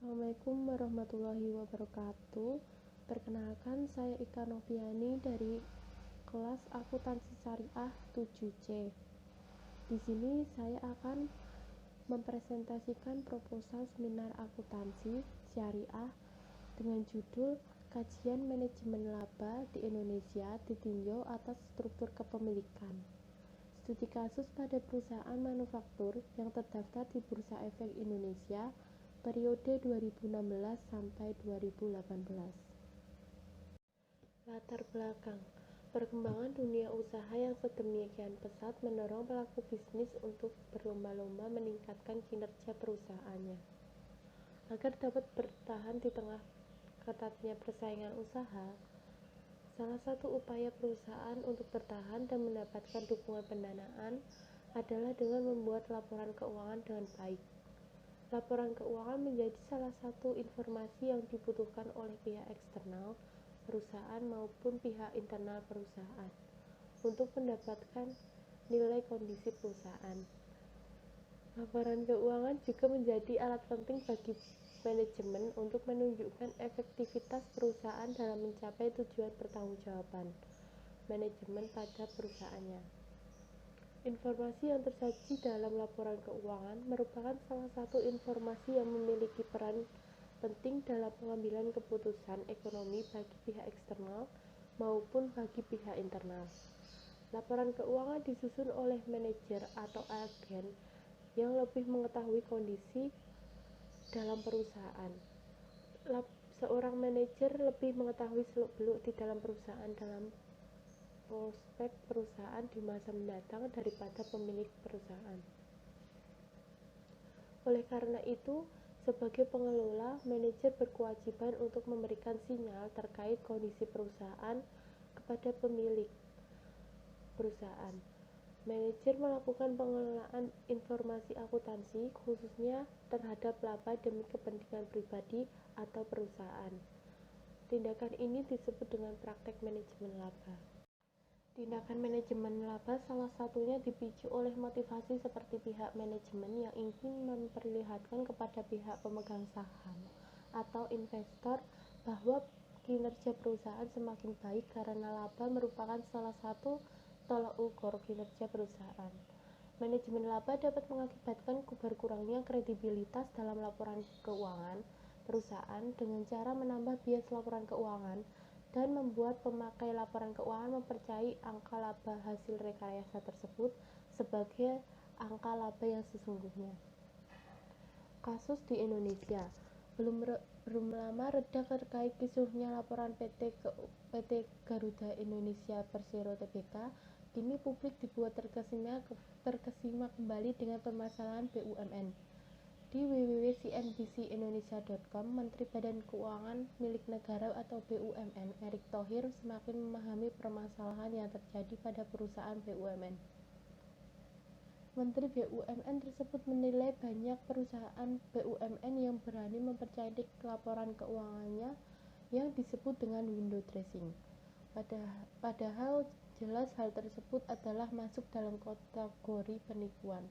Assalamualaikum warahmatullahi wabarakatuh. Perkenalkan, saya Ika Noviani dari kelas Akuntansi Syariah 7C. Di sini saya akan mempresentasikan proposal seminar akuntansi syariah dengan judul Kajian Manajemen Laba di Indonesia ditinjau atas struktur kepemilikan. Studi kasus pada perusahaan manufaktur yang terdaftar di Bursa Efek Indonesia periode 2016 sampai 2018. Latar belakang: perkembangan dunia usaha yang sedemikian pesat mendorong pelaku bisnis untuk berlomba-lomba meningkatkan kinerja perusahaannya. Agar dapat bertahan di tengah ketatnya persaingan usaha, salah satu upaya perusahaan untuk bertahan dan mendapatkan dukungan pendanaan adalah dengan membuat laporan keuangan dengan baik. Laporan keuangan menjadi salah satu informasi yang dibutuhkan oleh pihak eksternal perusahaan maupun pihak internal perusahaan untuk mendapatkan nilai kondisi perusahaan. Laporan keuangan juga menjadi alat penting bagi manajemen untuk menunjukkan efektivitas perusahaan dalam mencapai tujuan pertanggungjawaban manajemen pada perusahaannya. Informasi yang tersaji dalam laporan keuangan merupakan salah satu informasi yang memiliki peran penting dalam pengambilan keputusan ekonomi bagi pihak eksternal maupun bagi pihak internal. Laporan keuangan disusun oleh manajer atau agen yang lebih mengetahui kondisi dalam perusahaan. Seorang manajer lebih mengetahui seluk-beluk di dalam perusahaan dalam prospek perusahaan di masa mendatang daripada pemilik perusahaan. Oleh karena itu, sebagai pengelola, manajer berkewajiban untuk memberikan sinyal terkait kondisi perusahaan kepada pemilik perusahaan. Manajer melakukan pengelolaan informasi akuntansi khususnya terhadap laba demi kepentingan pribadi atau perusahaan. Tindakan ini disebut dengan praktek manajemen laba. Tindakan manajemen laba salah satunya dipicu oleh motivasi seperti pihak manajemen yang ingin memperlihatkan kepada pihak pemegang saham atau investor bahwa kinerja perusahaan semakin baik karena laba merupakan salah satu tolak ukur kinerja perusahaan. Manajemen laba dapat mengakibatkan berkurangnya kredibilitas dalam laporan keuangan perusahaan dengan cara menambah bias laporan keuangan dan membuat pemakai laporan keuangan mempercayai angka laba hasil rekayasa tersebut sebagai angka laba yang sesungguhnya. Kasus di Indonesia belum lama reda terkait kisruhnya laporan PT Garuda Indonesia Persero Tbk. Kini publik dibuat terkesima kembali dengan permasalahan BUMN. Di www.cnbcindonesia.com, Menteri Badan Keuangan Milik Negara atau BUMN Erick Thohir semakin memahami permasalahan yang terjadi pada perusahaan BUMN. Menteri BUMN tersebut menilai banyak perusahaan BUMN yang berani mempercantik laporan keuangannya yang disebut dengan window dressing. Padahal jelas hal tersebut adalah masuk dalam kategori penipuan.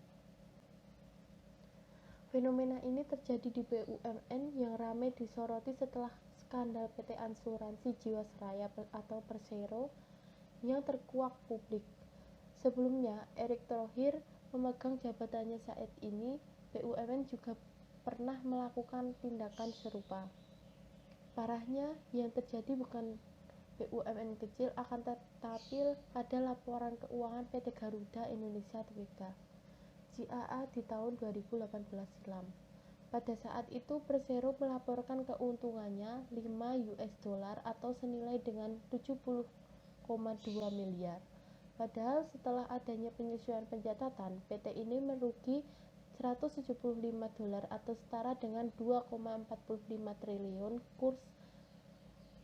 Fenomena ini terjadi di BUMN yang ramai disoroti setelah skandal PT Asuransi Jiwasraya atau Persero yang terkuak publik. Sebelumnya, Erick Thohir memegang jabatannya saat ini, BUMN juga pernah melakukan tindakan serupa. Parahnya, yang terjadi bukan BUMN kecil, akan tetapi pada laporan keuangan PT Garuda Indonesia Tbk. JAA di tahun 2018 silam. Pada saat itu Persero melaporkan keuntungannya $5 atau senilai dengan 70,2 miliar. Padahal setelah adanya penyesuaian pencatatan, PT ini merugi $175 atau setara dengan 2,45 triliun. Kurs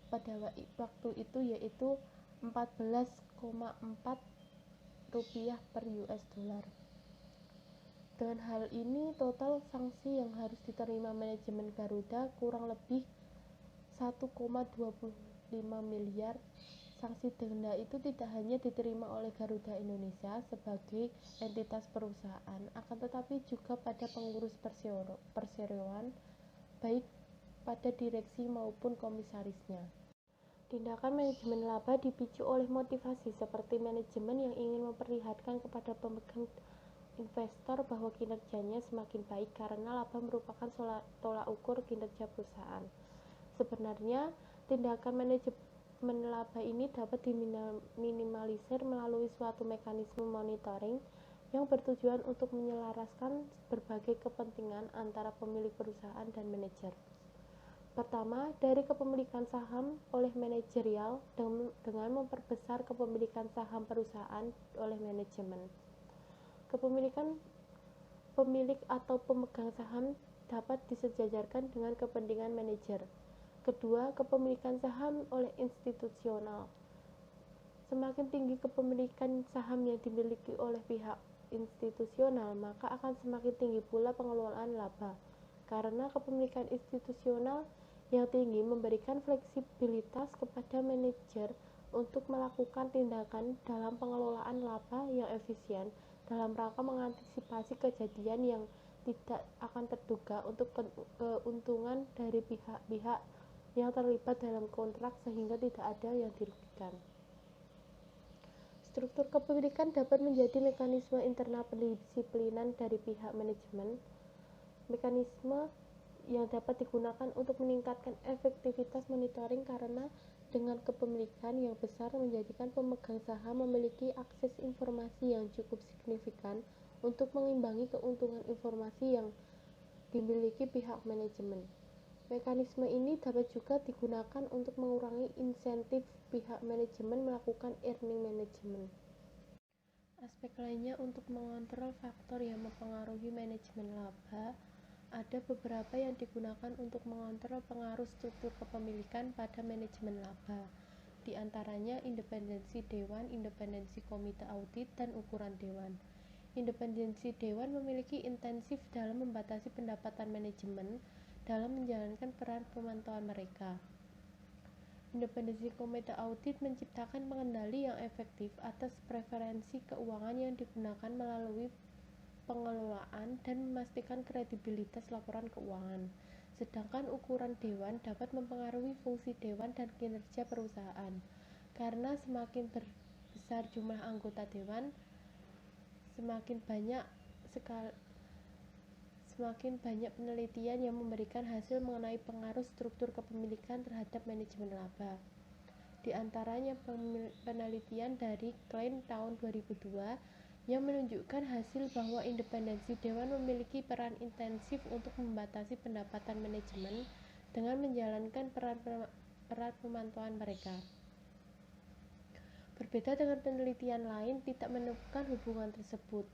pada waktu itu yaitu 14,4 rupiah per US dollar. Dengan hal ini, total sanksi yang harus diterima manajemen Garuda kurang lebih 1,25 miliar. Sanksi denda itu tidak hanya diterima oleh Garuda Indonesia sebagai entitas perusahaan, akan tetapi juga pada pengurus perseroan, baik pada direksi maupun komisarisnya. Tindakan manajemen laba dipicu oleh motivasi seperti manajemen yang ingin memperlihatkan kepada pemegang investor bahwa kinerjanya semakin baik karena laba merupakan tolak ukur kinerja perusahaan. Sebenarnya, tindakan manajemen laba ini dapat diminimalisir melalui suatu mekanisme monitoring yang bertujuan untuk menyelaraskan berbagai kepentingan antara pemilik perusahaan dan manajer. Pertama, dari kepemilikan saham oleh manajerial dengan memperbesar kepemilikan saham perusahaan oleh manajemen. Kepemilikan pemilik atau pemegang saham dapat disejajarkan dengan kepentingan manajer. Kedua, kepemilikan saham oleh institusional. Semakin tinggi kepemilikan saham yang dimiliki oleh pihak institusional, maka akan semakin tinggi pula pengelolaan laba. Karena kepemilikan institusional yang tinggi memberikan fleksibilitas kepada manajer untuk melakukan tindakan dalam pengelolaan laba yang efisien dalam rangka mengantisipasi kejadian yang tidak akan terduga untuk keuntungan dari pihak-pihak yang terlibat dalam kontrak sehingga tidak ada yang dirugikan. Struktur kepemilikan dapat menjadi mekanisme internal pendisiplinan dari pihak manajemen, mekanisme yang dapat digunakan untuk meningkatkan efektivitas monitoring karena dengan kepemilikan yang besar menjadikan pemegang saham memiliki akses informasi yang cukup signifikan untuk mengimbangi keuntungan informasi yang dimiliki pihak manajemen. Mekanisme ini dapat juga digunakan untuk mengurangi insentif pihak manajemen melakukan earning management. Aspek lainnya untuk mengontrol faktor yang mempengaruhi manajemen laba, ada beberapa yang digunakan untuk mengontrol pengaruh struktur kepemilikan pada manajemen laba, di antaranya independensi dewan, independensi komite audit, dan ukuran dewan. Independensi dewan memiliki intensif dalam membatasi pendapatan manajemen dalam menjalankan peran pemantauan mereka. Independensi komite audit menciptakan pengendali yang efektif atas preferensi keuangan yang digunakan melalui pengelolaan dan memastikan kredibilitas laporan keuangan. Sedangkan ukuran dewan dapat mempengaruhi fungsi dewan dan kinerja perusahaan. Karena semakin besar jumlah anggota dewan, semakin banyak penelitian yang memberikan hasil mengenai pengaruh struktur kepemilikan terhadap manajemen laba. Di antaranya penelitian dari Klein tahun 2002 yang menunjukkan hasil bahwa independensi dewan memiliki peran intensif untuk membatasi pendapatan manajemen dengan menjalankan peran pemantauan mereka. Berbeda dengan penelitian lain tidak menemukan hubungan tersebut.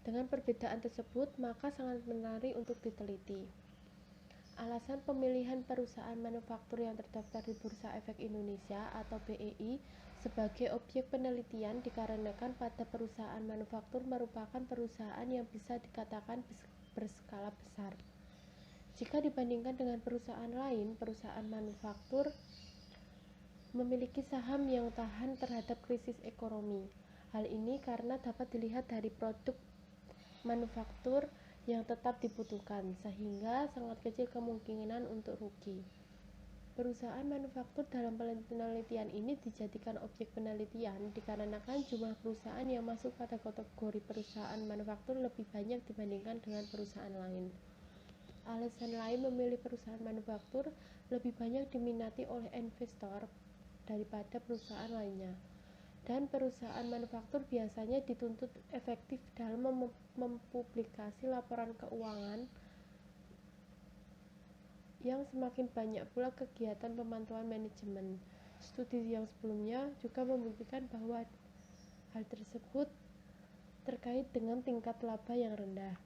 Dengan perbedaan tersebut, maka sangat menarik untuk diteliti. Alasan pemilihan perusahaan manufaktur yang terdaftar di Bursa Efek Indonesia atau BEI sebagai objek penelitian dikarenakan pada perusahaan manufaktur merupakan perusahaan yang bisa dikatakan berskala besar. Jika dibandingkan dengan perusahaan lain, perusahaan manufaktur memiliki saham yang tahan terhadap krisis ekonomi. Hal ini karena dapat dilihat dari produk manufaktur yang tetap dibutuhkan, sehingga sangat kecil kemungkinan untuk rugi. Perusahaan manufaktur dalam penelitian ini dijadikan objek penelitian dikarenakan jumlah perusahaan yang masuk pada kategori perusahaan manufaktur lebih banyak dibandingkan dengan perusahaan lain. Alasan lain memilih perusahaan manufaktur lebih banyak diminati oleh investor daripada perusahaan lainnya. Dan perusahaan manufaktur biasanya dituntut efektif dalam mempublikasi laporan keuangan yang semakin banyak pula kegiatan pemantauan manajemen. Studi yang sebelumnya juga membuktikan bahwa hal tersebut terkait dengan tingkat laba yang rendah.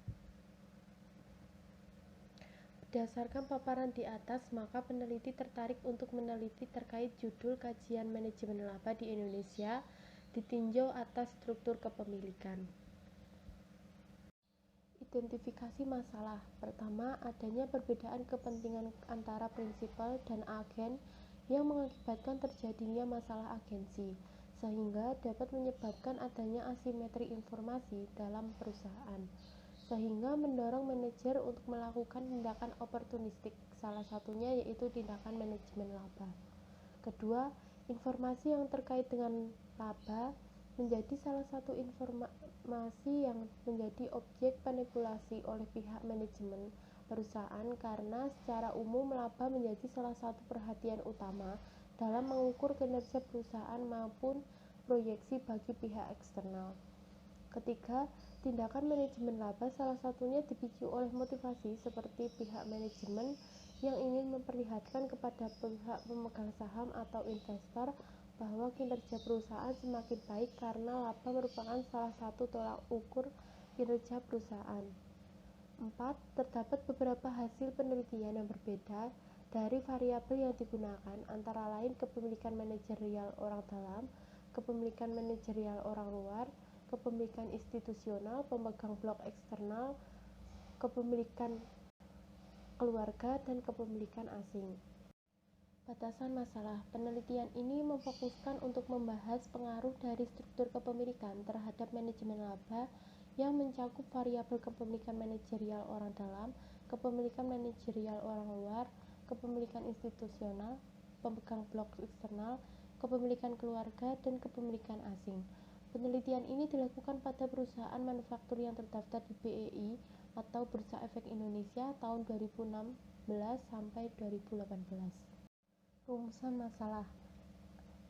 Berdasarkan paparan di atas, maka peneliti tertarik untuk meneliti terkait judul kajian manajemen laba di Indonesia ditinjau atas struktur kepemilikan. Identifikasi masalah. Pertama, adanya perbedaan kepentingan antara prinsipal dan agen yang mengakibatkan terjadinya masalah agensi, sehingga dapat menyebabkan adanya asimetri informasi dalam perusahaan, sehingga mendorong manajer untuk melakukan tindakan oportunistik salah satunya yaitu tindakan manajemen laba. Kedua, informasi yang terkait dengan laba menjadi salah satu informasi yang menjadi objek manipulasi oleh pihak manajemen perusahaan karena secara umum laba menjadi salah satu perhatian utama dalam mengukur kinerja perusahaan maupun proyeksi bagi pihak eksternal. Ketiga, tindakan manajemen laba salah satunya dipicu oleh motivasi seperti pihak manajemen yang ingin memperlihatkan kepada pihak pemegang saham atau investor bahwa kinerja perusahaan semakin baik karena laba merupakan salah satu tolak ukur kinerja perusahaan. 4. Terdapat beberapa hasil penelitian yang berbeda dari variabel yang digunakan, antara lain kepemilikan manajerial orang dalam, kepemilikan manajerial orang luar, kepemilikan institusional, pemegang blok eksternal, kepemilikan keluarga, dan kepemilikan asing. Batasan masalah. Penelitian ini memfokuskan untuk membahas pengaruh dari struktur kepemilikan terhadap manajemen laba yang mencakup variabel kepemilikan manajerial orang dalam, kepemilikan manajerial orang luar, kepemilikan institusional, pemegang blok eksternal, kepemilikan keluarga, dan kepemilikan asing. Penelitian ini dilakukan pada perusahaan manufaktur yang terdaftar di BEI atau Bursa Efek Indonesia tahun 2016 sampai 2018. Rumusan masalah.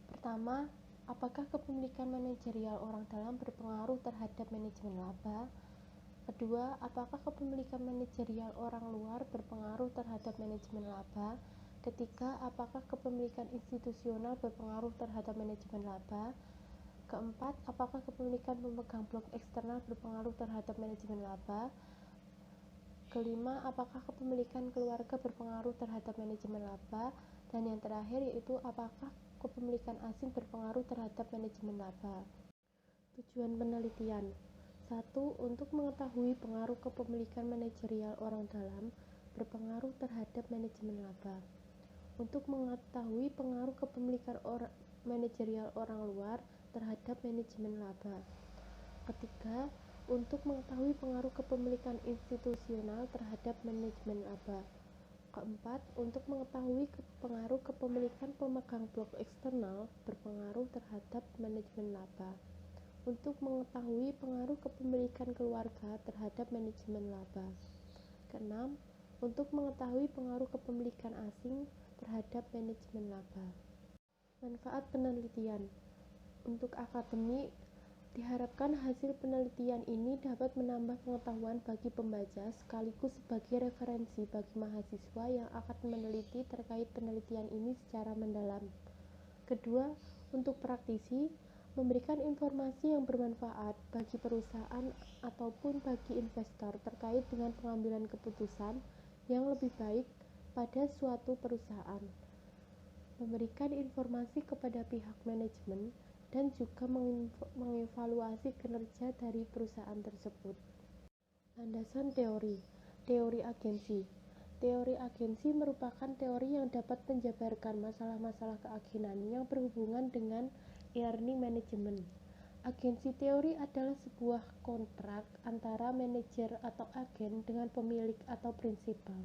Pertama, apakah kepemilikan manajerial orang dalam berpengaruh terhadap manajemen laba? Kedua, apakah kepemilikan manajerial orang luar berpengaruh terhadap manajemen laba? Ketiga, apakah kepemilikan institusional berpengaruh terhadap manajemen laba? Keempat, apakah kepemilikan pemegang blok eksternal berpengaruh terhadap manajemen laba? Kelima, apakah kepemilikan keluarga berpengaruh terhadap manajemen laba? Dan yang terakhir yaitu apakah kepemilikan asing berpengaruh terhadap manajemen laba? Tujuan penelitian. 1. Untuk mengetahui pengaruh kepemilikan manajerial orang dalam berpengaruh terhadap manajemen laba. Untuk mengetahui pengaruh kepemilikan manajerial orang luar terhadap manajemen laba. Ketiga, untuk mengetahui pengaruh kepemilikan institusional terhadap manajemen laba. Keempat, untuk mengetahui pengaruh kepemilikan pemegang blok eksternal berpengaruh terhadap manajemen laba. Untuk mengetahui pengaruh kepemilikan keluarga terhadap manajemen laba. Keenam, untuk mengetahui pengaruh kepemilikan asing terhadap manajemen laba. Manfaat penelitian. Untuk akademik, diharapkan hasil penelitian ini dapat menambah pengetahuan bagi pembaca sekaligus sebagai referensi bagi mahasiswa yang akan meneliti terkait penelitian ini secara mendalam. Kedua, untuk praktisi, memberikan informasi yang bermanfaat bagi perusahaan ataupun bagi investor terkait dengan pengambilan keputusan yang lebih baik pada suatu perusahaan. Memberikan informasi kepada pihak manajemen dan juga mengevaluasi kinerja dari perusahaan tersebut. Landasan teori. Teori agensi. Teori agensi merupakan teori yang dapat menjabarkan masalah-masalah keagenan yang berhubungan dengan earning management. Agensi teori adalah sebuah kontrak antara manajer atau agen dengan pemilik atau prinsipal.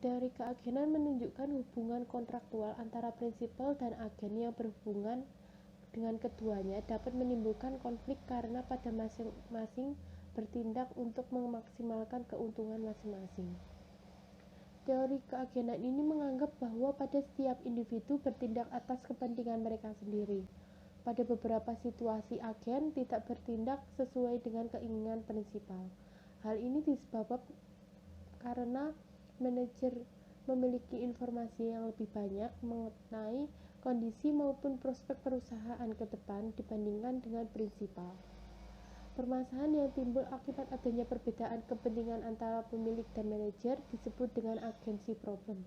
Teori keagenan menunjukkan hubungan kontraktual antara prinsipal dan agen yang berhubungan dengan keduanya dapat menimbulkan konflik karena pada masing-masing bertindak untuk memaksimalkan keuntungan masing-masing. Teori keagenan ini menganggap bahwa pada setiap individu bertindak atas kepentingan mereka sendiri. Pada beberapa situasi agen tidak bertindak sesuai dengan keinginan prinsipal. Hal ini disebabkan karena manajer memiliki informasi yang lebih banyak mengenai kondisi maupun prospek perusahaan ke depan dibandingkan dengan prinsipal. Permasalahan yang timbul akibat adanya perbedaan kepentingan antara pemilik dan manajer disebut dengan agency problem.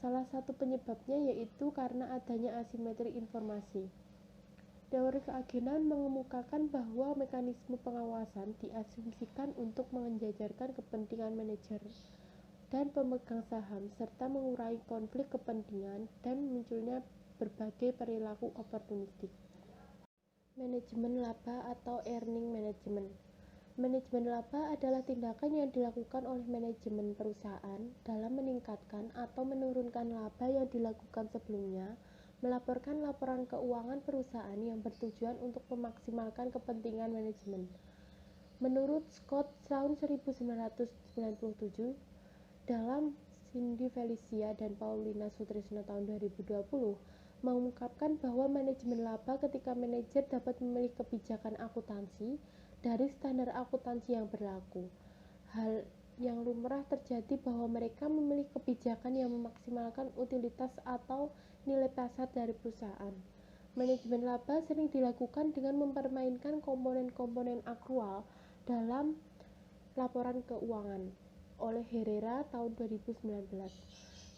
Salah satu penyebabnya yaitu karena adanya asimetri informasi. Teori keagenan mengemukakan bahwa mekanisme pengawasan diasumsikan untuk menjajarkan kepentingan manajer dan pemegang saham serta mengurangi konflik kepentingan dan munculnya berbagai perilaku oportunistik. Manajemen laba atau earning management. Manajemen laba adalah tindakan yang dilakukan oleh manajemen perusahaan dalam meningkatkan atau menurunkan laba yang dilakukan sebelumnya, melaporkan laporan keuangan perusahaan yang bertujuan untuk memaksimalkan kepentingan manajemen. Menurut Scott tahun 1997, dalam Cindy Felicia dan Paulina Sutrisno tahun 2020, mengungkapkan bahwa manajemen laba ketika manajer dapat memilih kebijakan akuntansi dari standar akuntansi yang berlaku. Hal yang lumrah terjadi bahwa mereka memilih kebijakan yang memaksimalkan utilitas atau nilai pasar dari perusahaan. Manajemen laba sering dilakukan dengan mempermainkan komponen-komponen akrual dalam laporan keuangan oleh Herrera tahun 2019.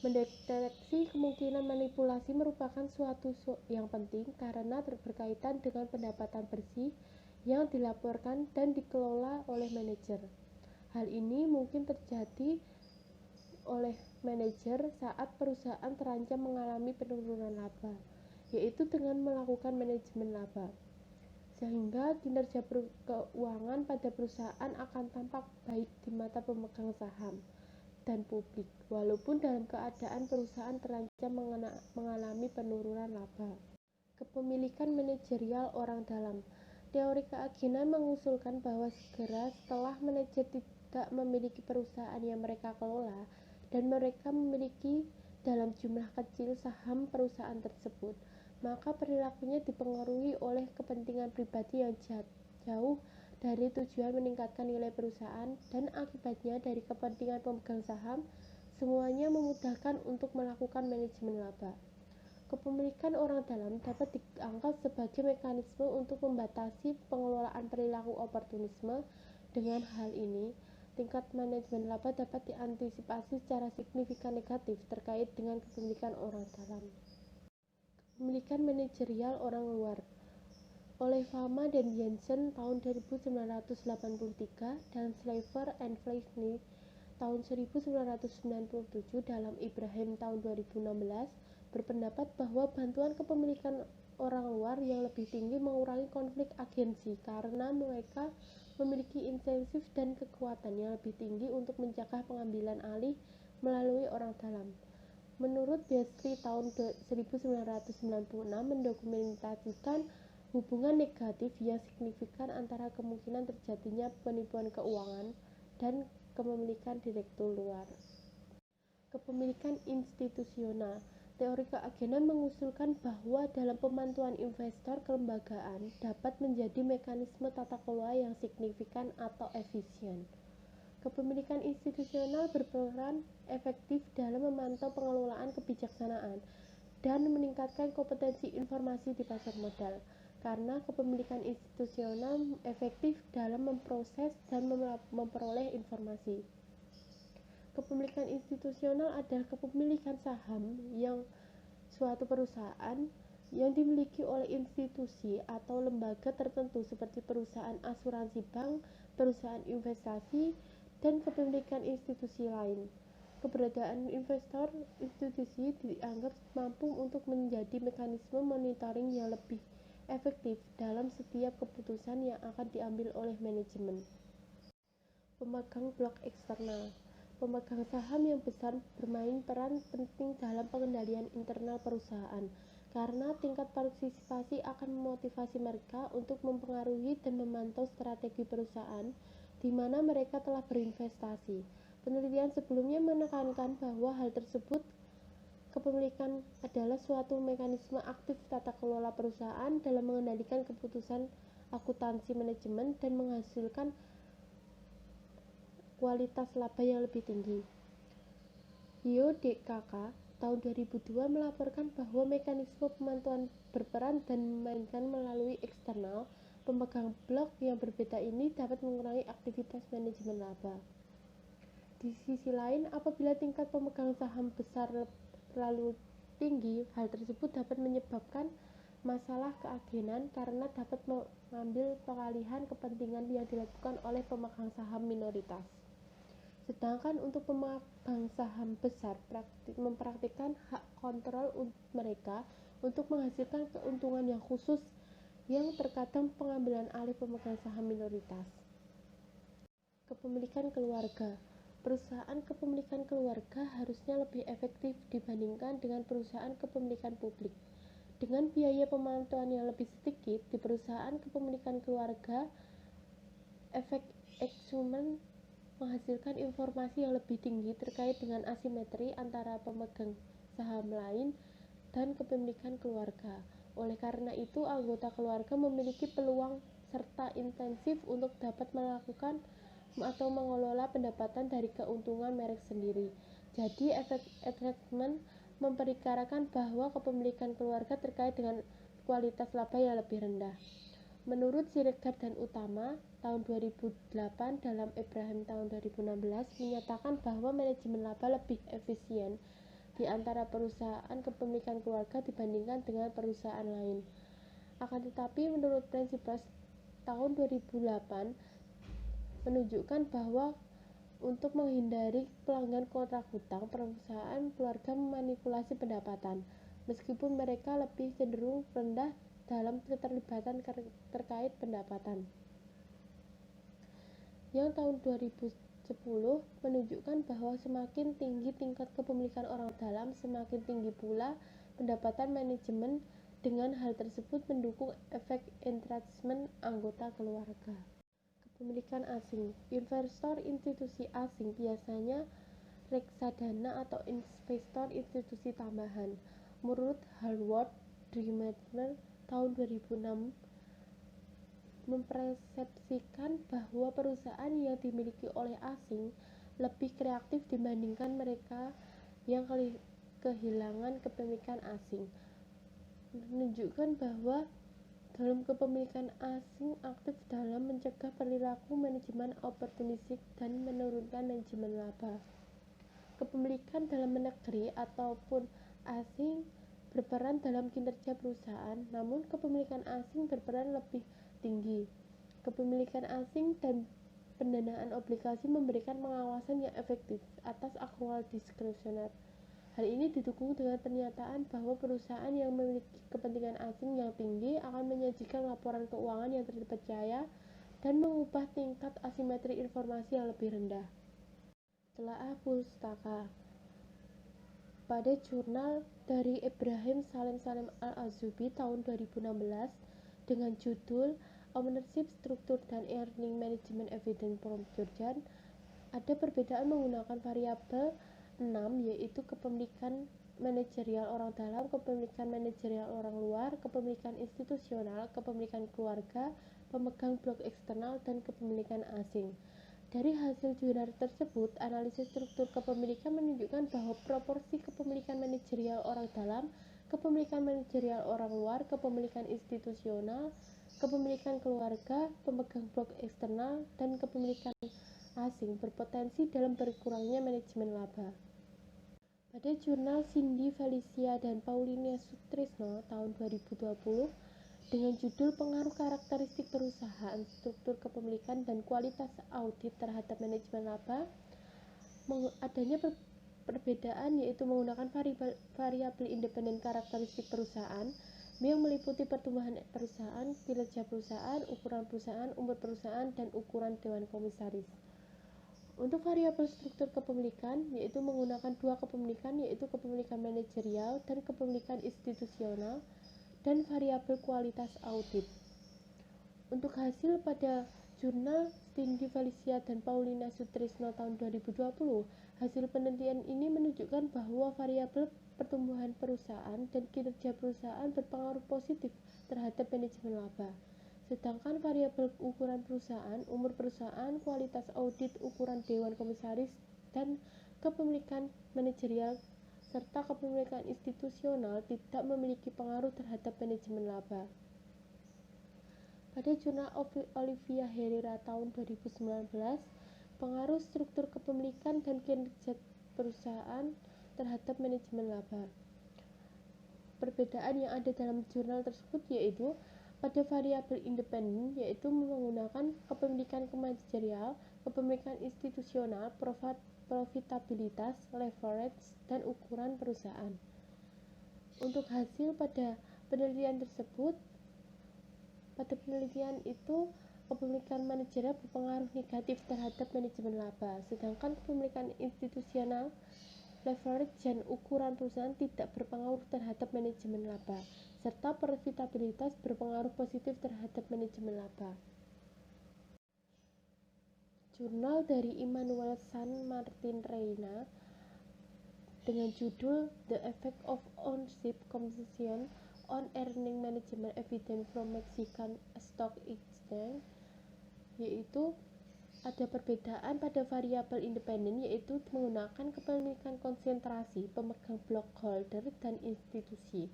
Mendeteksi kemungkinan manipulasi merupakan suatu yang penting karena berkaitan dengan pendapatan bersih yang dilaporkan dan dikelola oleh manajer. Hal ini mungkin terjadi oleh manajer saat perusahaan terancam mengalami penurunan laba, yaitu dengan melakukan manajemen laba, sehingga kinerja keuangan pada perusahaan akan tampak baik di mata pemegang saham dan publik, walaupun dalam keadaan perusahaan terancam mengalami penurunan laba. Kepemilikan manajerial orang dalam. Teori keagenan mengusulkan bahwa segera setelah manajer tidak memiliki perusahaan yang mereka kelola dan mereka memiliki dalam jumlah kecil saham perusahaan tersebut, maka perilakunya dipengaruhi oleh kepentingan pribadi yang jauh dari tujuan meningkatkan nilai perusahaan, dan akibatnya dari kepentingan pemegang saham, semuanya memudahkan untuk melakukan manajemen laba. Kepemilikan orang dalam dapat dianggap sebagai mekanisme untuk membatasi pengelolaan perilaku oportunisme. Dengan hal ini, tingkat manajemen laba dapat diantisipasi secara signifikan negatif terkait dengan kepemilikan orang dalam. Kepemilikan manajerial orang luar. Oleh Fama dan Jensen tahun 1983 dan Slaver and Fleischer tahun 1997 dalam Ibrahim tahun 2016 berpendapat bahwa bantuan kepemilikan orang luar yang lebih tinggi mengurangi konflik agensi karena mereka memiliki insentif dan kekuatan yang lebih tinggi untuk mencegah pengambilan alih melalui orang dalam. Menurut Beasley tahun 1996 mendokumentasikan hubungan negatif yang signifikan antara kemungkinan terjadinya penipuan keuangan dan kepemilikan direktur luar. Kepemilikan institusional. Teori keagenan mengusulkan bahwa dalam pemantauan investor kelembagaan dapat menjadi mekanisme tata kelola yang signifikan atau efisien. Kepemilikan institusional berperan efektif dalam memantau pengelolaan kebijaksanaan dan meningkatkan kompetensi informasi di pasar modal, karena kepemilikan institusional efektif dalam memproses dan memperoleh informasi. Kepemilikan institusional adalah kepemilikan saham yang suatu perusahaan yang dimiliki oleh institusi atau lembaga tertentu seperti perusahaan asuransi bank, perusahaan investasi, dan kepemilikan institusi lain. Keberadaan investor institusi dianggap mampu untuk menjadi mekanisme monitoring yang lebih efektif dalam setiap keputusan yang akan diambil oleh manajemen. Pemegang blok eksternal. Pemegang saham yang besar bermain peran penting dalam pengendalian internal perusahaan, karena tingkat partisipasi akan memotivasi mereka untuk mempengaruhi dan memantau strategi perusahaan di mana mereka telah berinvestasi. Penelitian sebelumnya menekankan bahwa hal tersebut kepemilikan adalah suatu mekanisme aktif tata kelola perusahaan dalam mengendalikan keputusan akuntansi manajemen dan menghasilkan kualitas laba yang lebih tinggi. YODKK tahun 2002 melaporkan bahwa mekanisme pemantauan berperan dan memainkan melalui eksternal pemegang blok yang berbeda ini dapat mengurangi aktivitas manajemen laba. Di sisi lain, apabila tingkat pemegang saham besar terlalu tinggi, hal tersebut dapat menyebabkan masalah keagenan karena dapat mengambil pengalihan kepentingan yang dilakukan oleh pemegang saham minoritas. Sedangkan untuk pemegang saham besar mempraktikkan hak kontrol mereka untuk menghasilkan keuntungan yang khusus yang terkadang pengambilan alih pemegang saham minoritas. Kepemilikan keluarga. Perusahaan kepemilikan keluarga harusnya lebih efektif dibandingkan dengan perusahaan kepemilikan publik. Dengan biaya pemantauan yang lebih sedikit di perusahaan kepemilikan keluarga, efek eksumen menghasilkan informasi yang lebih tinggi terkait dengan asimetri antara pemegang saham lain dan kepemilikan keluarga. Oleh karena itu, anggota keluarga memiliki peluang serta intensif untuk dapat melakukan atau mengelola pendapatan dari keuntungan merek sendiri. Jadi, efek attachment memperkirakan bahwa kepemilikan keluarga terkait dengan kualitas laba yang lebih rendah. Menurut Siregar dan Utama, tahun 2008 dalam Ibrahim tahun 2016 menyatakan bahwa manajemen laba lebih efisien di antara perusahaan kepemilikan keluarga dibandingkan dengan perusahaan lain. Akan tetapi, menurut Prinsipes tahun 2008 menunjukkan bahwa untuk menghindari pelanggan kontrak hutang, perusahaan keluarga memanipulasi pendapatan, meskipun mereka lebih cenderung rendah dalam keterlibatan terkait pendapatan. Yang tahun 2010 menunjukkan bahwa semakin tinggi tingkat kepemilikan orang dalam, semakin tinggi pula pendapatan manajemen. Dengan hal tersebut mendukung efek entrancement anggota keluarga. Kepemilikan asing. Investor institusi asing biasanya reksadana atau investor institusi tambahan. Menurut Howard Dreamer tahun 2006 mempersepsikan bahwa perusahaan yang dimiliki oleh asing lebih kreatif dibandingkan mereka yang kehilangan kepemilikan asing. Menunjukkan bahwa dalam kepemilikan asing aktif dalam mencegah perilaku manajemen oportunistik dan menurunkan manajemen laba. Kepemilikan dalam negeri ataupun asing berperan dalam kinerja perusahaan, namun kepemilikan asing berperan lebih tinggi. Kepemilikan asing dan pendanaan obligasi memberikan pengawasan yang efektif atas akrual diskresioner. Hal ini didukung dengan pernyataan bahwa perusahaan yang memiliki kepentingan asing yang tinggi akan menyajikan laporan keuangan yang terpercaya dan mengubah tingkat asimetri informasi yang lebih rendah. Telaah pustaka. Pada jurnal dari Ibrahim Salim Al-Azubi tahun 2016 dengan judul Ownership Structure dan Earning Management Evidence from Jordan, ada perbedaan menggunakan variabel 6, yaitu kepemilikan manajerial orang dalam, kepemilikan manajerial orang luar, kepemilikan institusional, kepemilikan keluarga, pemegang blok eksternal, dan kepemilikan asing. Dari hasil jurnal tersebut, analisis struktur kepemilikan menunjukkan bahwa proporsi kepemilikan manajerial orang dalam, kepemilikan manajerial orang luar, kepemilikan institusional, kepemilikan keluarga, pemegang blok eksternal, dan kepemilikan asing berpotensi dalam berkurangnya manajemen laba. Pada jurnal Cindy Felicia dan Pauline Sutrisno tahun 2020 dengan judul Pengaruh Karakteristik Perusahaan, Struktur Kepemilikan dan Kualitas Audit Terhadap Manajemen Laba, adanya perbedaan yaitu menggunakan variabel independen karakteristik perusahaan yang meliputi pertumbuhan perusahaan, kinerja perusahaan, ukuran perusahaan, umur perusahaan, dan ukuran dewan komisaris. Untuk variabel struktur kepemilikan, yaitu menggunakan dua kepemilikan, yaitu kepemilikan manajerial dan kepemilikan institusional, dan variabel kualitas audit. Untuk hasil pada jurnal Cindy Felicia dan Paulina Sutrisno tahun 2020, hasil penelitian ini menunjukkan bahwa variabel pertumbuhan perusahaan dan kinerja perusahaan berpengaruh positif terhadap manajemen laba. Sedangkan variabel ukuran perusahaan, umur perusahaan, kualitas audit, ukuran dewan komisaris, dan kepemilikan manajerial serta kepemilikan institusional tidak memiliki pengaruh terhadap manajemen laba. Pada jurnal Olivia Herrera tahun 2019, pengaruh struktur kepemilikan dan kinerja perusahaan terhadap manajemen laba. Perbedaan yang ada dalam jurnal tersebut yaitu pada variabel independen, yaitu menggunakan kepemilikan manajerial, kepemilikan institusional, profitabilitas, leverage, dan ukuran perusahaan. Untuk hasil pada penelitian tersebut, pada penelitian itu kepemilikan manajerial berpengaruh negatif terhadap manajemen laba, sedangkan kepemilikan institusional, leverage, dan ukuran perusahaan tidak berpengaruh terhadap manajemen laba, serta profitabilitas berpengaruh positif terhadap manajemen laba. Jurnal dari Immanuel San Martin Reina dengan judul The Effect of Ownership Composition on Earning Management Evidence from Mexican Stock Exchange, yaitu ada perbedaan pada variabel independen, yaitu menggunakan kepemilikan konsentrasi, pemegang block holder, dan institusi.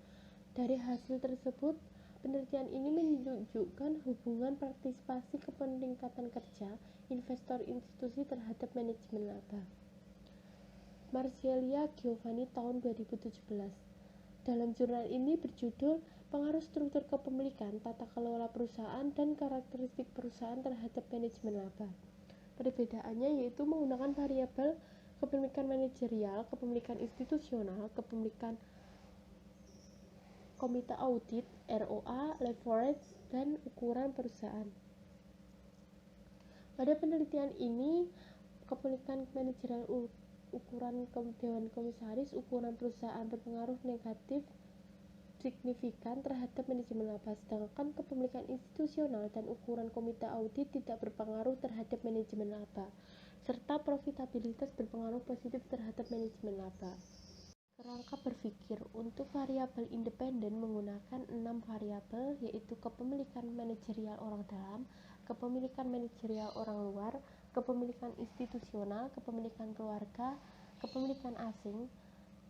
Dari hasil tersebut, penelitian ini menunjukkan hubungan partisipasi ke peningkatan kerja investor institusi terhadap manajemen laba. Marcella Giovanni tahun 2017. Dalam jurnal ini berjudul Pengaruh Struktur Kepemilikan, Tata Kelola Perusahaan, dan Karakteristik Perusahaan Terhadap Manajemen Laba. Perbedaannya yaitu menggunakan variabel kepemilikan manajerial, kepemilikan institusional, kepemilikan komite audit, ROA, leverage, dan ukuran perusahaan. Pada penelitian ini, kepemilikan manajerial, ukuran Dewan Komisaris, ukuran perusahaan berpengaruh negatif signifikan terhadap manajemen laba, sedangkan kepemilikan institusional dan ukuran komite audit tidak berpengaruh terhadap manajemen laba, serta profitabilitas berpengaruh positif terhadap manajemen laba. Kerangka berpikir untuk variabel independen menggunakan 6 variabel, yaitu kepemilikan manajerial orang dalam, kepemilikan manajerial orang luar, kepemilikan institusional, kepemilikan keluarga, kepemilikan asing,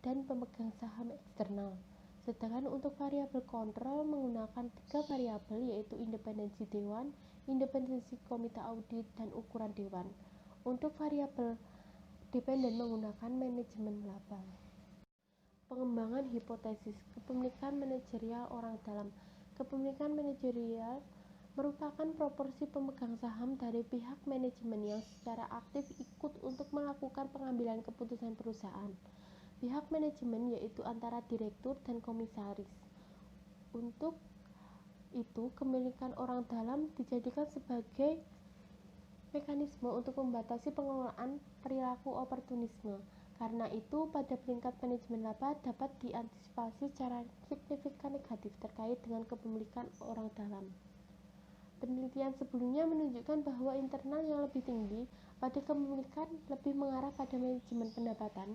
dan pemegang saham eksternal. Sedangkan untuk variabel kontrol menggunakan 3 variabel, yaitu independensi dewan, independensi komite audit, dan ukuran dewan. Untuk variabel dependen menggunakan manajemen laba. Pengembangan hipotesis kepemilikan manajerial orang dalam. Kepemilikan manajerial merupakan proporsi pemegang saham dari pihak manajemen yang secara aktif ikut untuk melakukan pengambilan keputusan perusahaan. Pihak manajemen yaitu antara direktur dan komisaris. Untuk itu, kepemilikan orang dalam dijadikan sebagai mekanisme untuk membatasi pengelolaan perilaku oportunisme. Karena itu, pada peringkat manajemen laba dapat diantisipasi secara signifikan negatif terkait dengan kepemilikan orang dalam. Penelitian sebelumnya menunjukkan bahwa internal yang lebih tinggi pada kepemilikan lebih mengarah pada manajemen pendapatan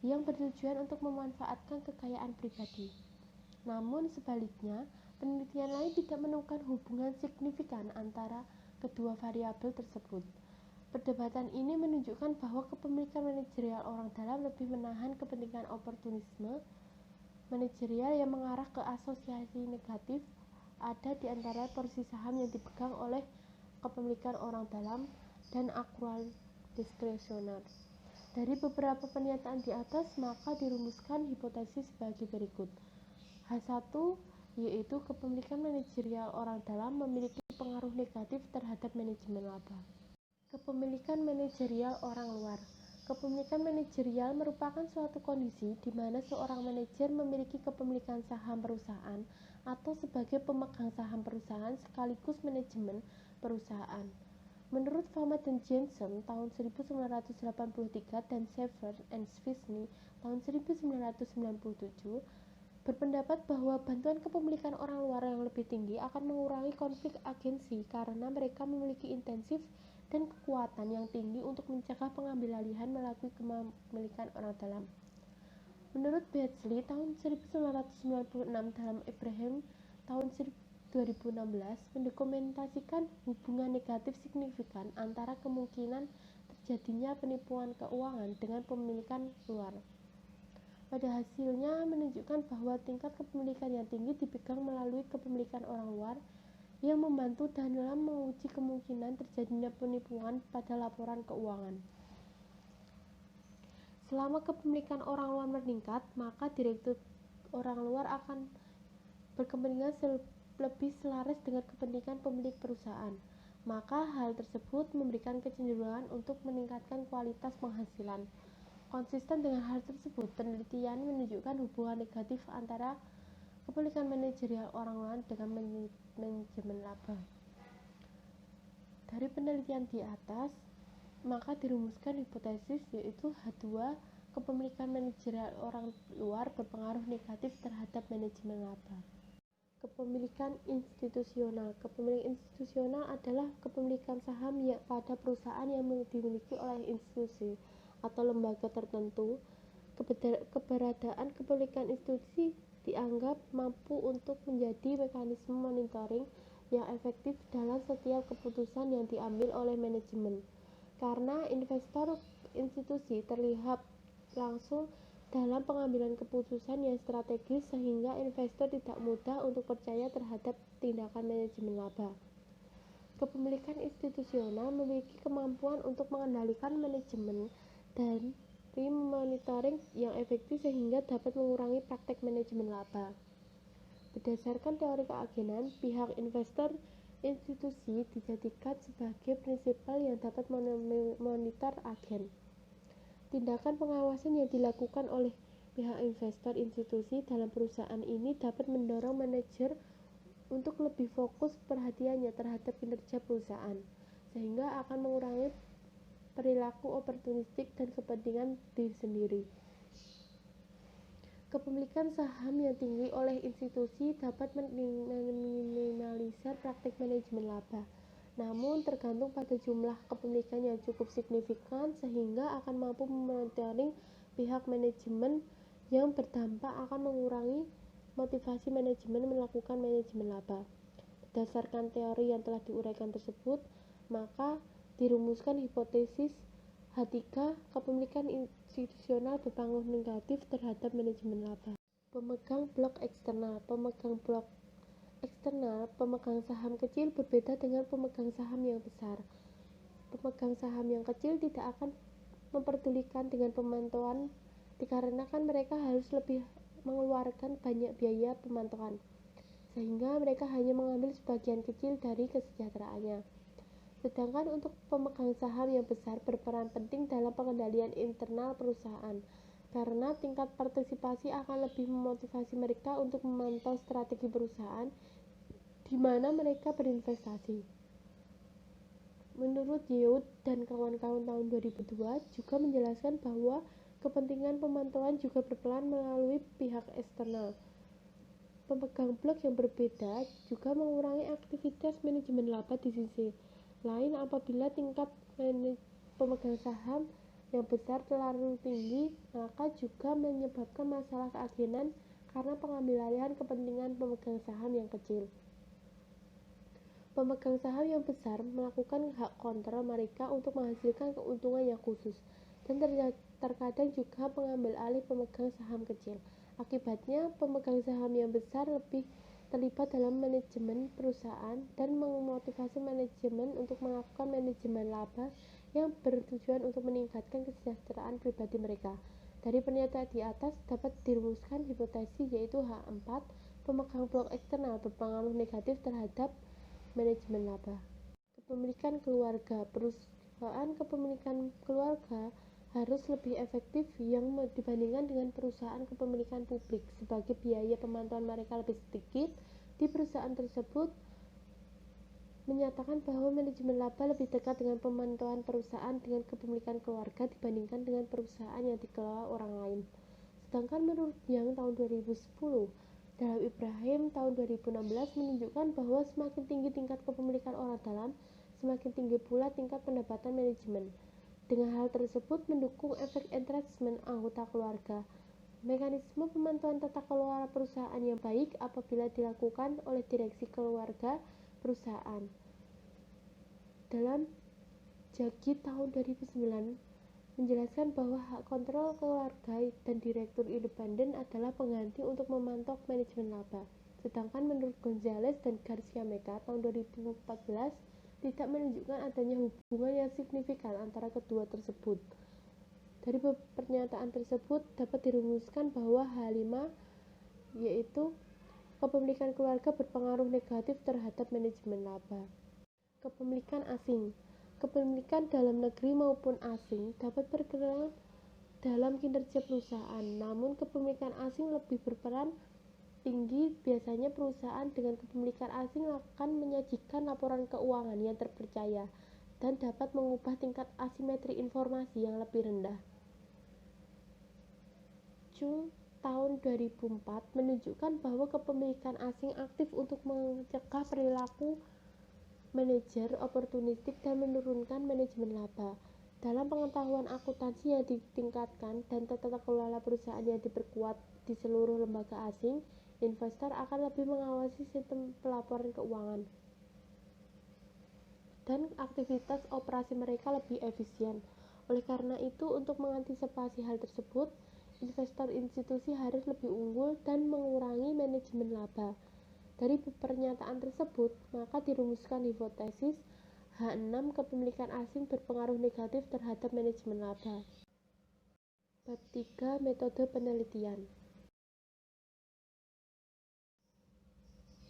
yang bertujuan untuk memanfaatkan kekayaan pribadi. Namun sebaliknya, penelitian lain tidak menemukan hubungan signifikan antara kedua variabel tersebut. Perdebatan ini menunjukkan bahwa kepemilikan manajerial orang dalam lebih menahan kepentingan oportunisme manajerial yang mengarah ke asosiasi negatif ada di antara porsi saham yang dipegang oleh kepemilikan orang dalam dan akrual diskresioner. Dari beberapa pernyataan di atas, maka dirumuskan hipotesis sebagai berikut. H1, yaitu kepemilikan manajerial orang dalam memiliki pengaruh negatif terhadap manajemen laba. Kepemilikan manajerial orang luar. Kepemilikan manajerial merupakan suatu kondisi di mana seorang manajer memiliki kepemilikan saham perusahaan atau sebagai pemegang saham perusahaan sekaligus manajemen perusahaan. Menurut Fama dan Jensen tahun 1983 dan Sever and Swisny tahun 1997 berpendapat bahwa bantuan kepemilikan orang luar yang lebih tinggi akan mengurangi konflik agensi karena mereka memiliki intensif dan kekuatan yang tinggi untuk mencegah pengambil alihan melalui kepemilikan orang dalam. Menurut Beasley tahun 1996 dalam Abraham tahun 2016 mendokumentasikan hubungan negatif signifikan antara kemungkinan terjadinya penipuan keuangan dengan pemilikan luar. Pada hasilnya menunjukkan bahwa tingkat kepemilikan yang tinggi dipegang melalui kepemilikan orang luar yang membantu dalam menguji kemungkinan terjadinya penipuan pada laporan keuangan. Selama kepemilikan orang luar meningkat, maka direktur orang luar akan berkepentingan lebih selaras dengan kepentingan pemilik perusahaan. Maka hal tersebut memberikan kecenderungan untuk meningkatkan kualitas penghasilan. Konsisten dengan hal tersebut, penelitian menunjukkan hubungan negatif antara kepemilikan manajerial orang luar dengan manajemen laba. Dari penelitian di atas, maka dirumuskan hipotesis yaitu H2, kepemilikan manajerial orang luar berpengaruh negatif terhadap manajemen laba. Kepemilikan institusional. Kepemilikan institusional adalah kepemilikan saham pada perusahaan yang dimiliki oleh institusi atau lembaga tertentu. Keberadaan kepemilikan institusi dianggap mampu untuk menjadi mekanisme monitoring yang efektif dalam setiap keputusan yang diambil oleh manajemen, karena investor institusi terlihat langsung dalam pengambilan keputusan yang strategis sehingga investor tidak mudah untuk percaya terhadap tindakan manajemen laba. Kepemilikan institusional memiliki kemampuan untuk mengendalikan manajemen dan monitoring yang efektif sehingga dapat mengurangi praktek manajemen laba. Berdasarkan teori keagenan, pihak investor institusi dijadikan sebagai prinsipal yang dapat memonitor agen. Tindakan pengawasan yang dilakukan oleh pihak investor institusi dalam perusahaan ini dapat mendorong manajer untuk lebih fokus perhatiannya terhadap kinerja perusahaan, sehingga akan mengurangi perilaku oportunistik dan kepentingan diri sendiri. Kepemilikan saham yang tinggi oleh institusi dapat meminimalisir praktik manajemen laba, namun tergantung pada jumlah kepemilikan yang cukup signifikan sehingga akan mampu memonitoring pihak manajemen yang berdampak akan mengurangi motivasi manajemen melakukan manajemen laba. Berdasarkan teori yang telah diuraikan tersebut, maka dirumuskan hipotesis H3, kepemilikan institusional berpengaruh negatif terhadap manajemen laba. Pemegang blok eksternal. Pemegang blok eksternal, pemegang saham kecil berbeda dengan pemegang saham yang besar. Pemegang saham yang kecil tidak akan memperdulikan dengan pemantauan dikarenakan mereka harus lebih mengeluarkan banyak biaya pemantauan, sehingga mereka hanya mengambil sebagian kecil dari kesejahteraannya. Sedangkan untuk pemegang saham yang besar berperan penting dalam pengendalian internal perusahaan, karena tingkat partisipasi akan lebih memotivasi mereka untuk memantau strategi perusahaan di mana mereka berinvestasi. Menurut Yeoh dan kawan-kawan tahun 2002 juga menjelaskan bahwa kepentingan pemantauan juga berperan melalui pihak eksternal. Pemegang blok yang berbeda juga mengurangi aktivitas manajemen laba di sisi lain apabila tingkat pemegang saham yang besar terlalu tinggi, maka juga menyebabkan masalah keagenan karena pengambilalihan kepentingan pemegang saham yang kecil. Pemegang saham yang besar melakukan hak kontrol mereka untuk menghasilkan keuntungan yang khusus, dan terkadang juga mengambil alih pemegang saham kecil. Akibatnya, pemegang saham yang besar lebih terlibat dalam manajemen perusahaan dan memotivasi manajemen untuk melakukan manajemen laba yang bertujuan untuk meningkatkan kesejahteraan pribadi mereka. Dari pernyataan di atas dapat dirumuskan hipotesis yaitu H4, pemegang blok eksternal berpengaruh negatif terhadap manajemen laba. Kepemilikan keluarga. Perusahaan kepemilikan keluarga harus lebih efektif yang dibandingkan dengan perusahaan kepemilikan publik. Sebagai biaya pemantauan mereka lebih sedikit, di perusahaan tersebut menyatakan bahwa manajemen laba lebih dekat dengan pemantauan perusahaan dengan kepemilikan keluarga dibandingkan dengan perusahaan yang dikelola orang lain. Sedangkan menurut Yang tahun 2010, dalam Ibrahim tahun 2016 menunjukkan bahwa semakin tinggi tingkat kepemilikan orang dalam, semakin tinggi pula tingkat pendapatan manajemen. Dengan hal tersebut mendukung efek entrancement anggota keluarga. Mekanisme pemantauan tata kelola perusahaan yang baik apabila dilakukan oleh direksi keluarga perusahaan. Dalam Jagi tahun 2009 menjelaskan bahwa hak kontrol keluarga dan direktur independen adalah pengganti untuk memantau manajemen laba. Sedangkan menurut Gonzalez dan Garcia Meza tahun 2014 tidak menunjukkan adanya hubungan yang signifikan antara kedua tersebut. Dari pernyataan tersebut dapat dirumuskan bahwa H5 yaitu kepemilikan keluarga berpengaruh negatif terhadap manajemen laba. Kepemilikan asing. Kepemilikan dalam negeri maupun asing dapat berperan dalam kinerja perusahaan, namun kepemilikan asing lebih berperan tinggi, biasanya perusahaan dengan kepemilikan asing akan menyajikan laporan keuangan yang terpercaya dan dapat mengubah tingkat asimetri informasi yang lebih rendah. Chung tahun 2004 menunjukkan bahwa kepemilikan asing aktif untuk mencegah perilaku manajer oportunistik dan menurunkan manajemen laba. Dalam pengetahuan akuntansi yang ditingkatkan dan tata kelola perusahaan yang diperkuat di seluruh lembaga asing, investor akan lebih mengawasi sistem pelaporan keuangan dan aktivitas operasi mereka lebih efisien. Oleh karena itu, untuk mengantisipasi hal tersebut, investor institusi harus lebih unggul dan mengurangi manajemen laba. Dari pernyataan tersebut, maka dirumuskan hipotesis H6 kepemilikan asing berpengaruh negatif terhadap manajemen laba. Bab 3 Metode penelitian.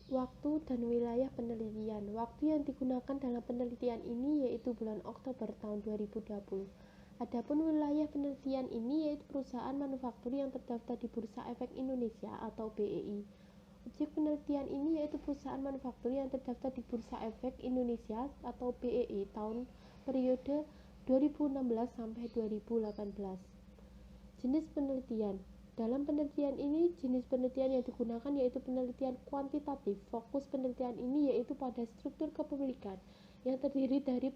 Waktu dan wilayah penelitian. Waktu yang digunakan dalam penelitian ini yaitu bulan Oktober tahun 2020. Adapun wilayah penelitian ini yaitu perusahaan manufaktur yang terdaftar di Bursa Efek Indonesia atau BEI. Objek penelitian ini yaitu perusahaan manufaktur yang terdaftar di Bursa Efek Indonesia atau BEI tahun periode 2016 sampai 2018. Jenis penelitian. Dalam penelitian ini, jenis penelitian yang digunakan yaitu penelitian kuantitatif. Fokus penelitian ini yaitu pada struktur kepemilikan yang terdiri dari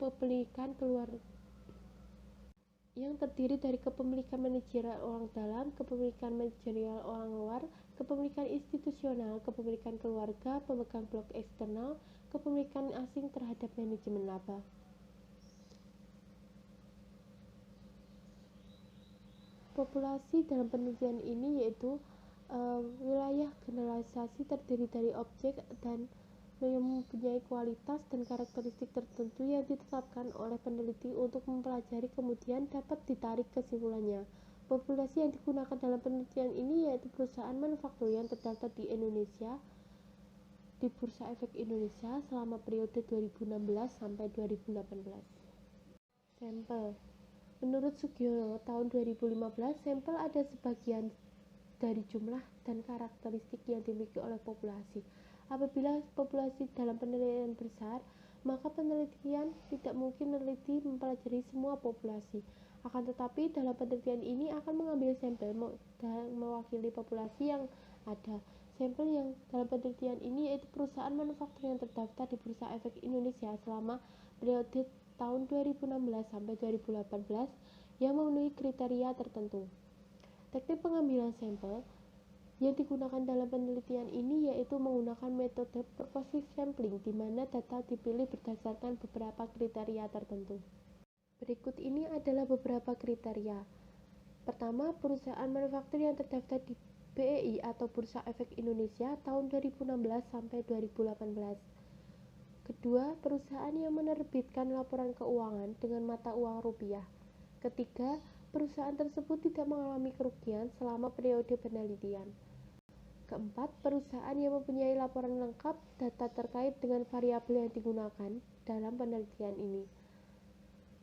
kepemilikan manajerial orang dalam, kepemilikan manajerial orang luar, kepemilikan institusional, kepemilikan keluarga, pemegang blok eksternal, kepemilikan asing terhadap manajemen laba. Populasi dalam penelitian ini yaitu wilayah generalisasi terdiri dari objek dan yang mempunyai kualitas dan karakteristik tertentu yang ditetapkan oleh peneliti untuk mempelajari kemudian dapat ditarik kesimpulannya. Populasi yang digunakan dalam penelitian ini yaitu perusahaan manufaktur yang terdaftar di Indonesia di Bursa Efek Indonesia selama periode 2016 sampai 2018. Sampel. Menurut Sugiono, tahun 2015, sampel ada sebagian dari jumlah dan karakteristik yang dimiliki oleh populasi. Apabila populasi dalam penelitian besar, maka penelitian tidak mungkin meneliti mempelajari semua populasi. Akan tetapi, dalam penelitian ini akan mengambil sampel dan mewakili populasi yang ada. Sampel yang dalam penelitian ini yaitu perusahaan manufaktur yang terdaftar di Bursa Efek Indonesia selama periode tahun 2016 sampai 2018 yang memenuhi kriteria tertentu. Teknik pengambilan sampel yang digunakan dalam penelitian ini yaitu menggunakan metode purposive sampling di mana data dipilih berdasarkan beberapa kriteria tertentu. Berikut ini adalah beberapa kriteria. Pertama, perusahaan manufaktur yang terdaftar di BEI atau Bursa Efek Indonesia tahun 2016 sampai 2018. Kedua, perusahaan yang menerbitkan laporan keuangan dengan mata uang rupiah. Ketiga, perusahaan tersebut tidak mengalami kerugian selama periode penelitian. Keempat, perusahaan yang mempunyai laporan lengkap data terkait dengan variabel yang digunakan dalam penelitian ini.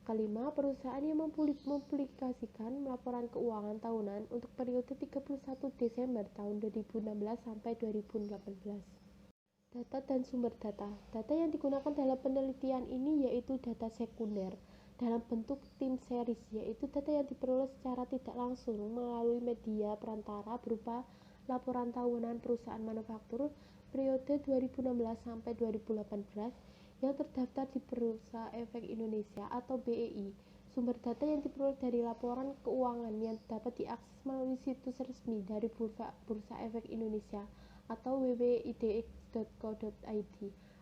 Kelima, perusahaan yang mempublikasikan laporan keuangan tahunan untuk periode 31 Desember tahun 2016 sampai 2018. Data dan sumber data. Data yang digunakan dalam penelitian ini yaitu data sekunder dalam bentuk time series, yaitu data yang diperoleh secara tidak langsung melalui media perantara berupa laporan tahunan perusahaan manufaktur periode 2016 sampai 2018 yang terdaftar di Bursa Efek Indonesia atau BEI. Sumber data yang diperoleh dari laporan keuangan yang dapat diakses melalui situs resmi dari Bursa Efek Indonesia atau www.idx.co.id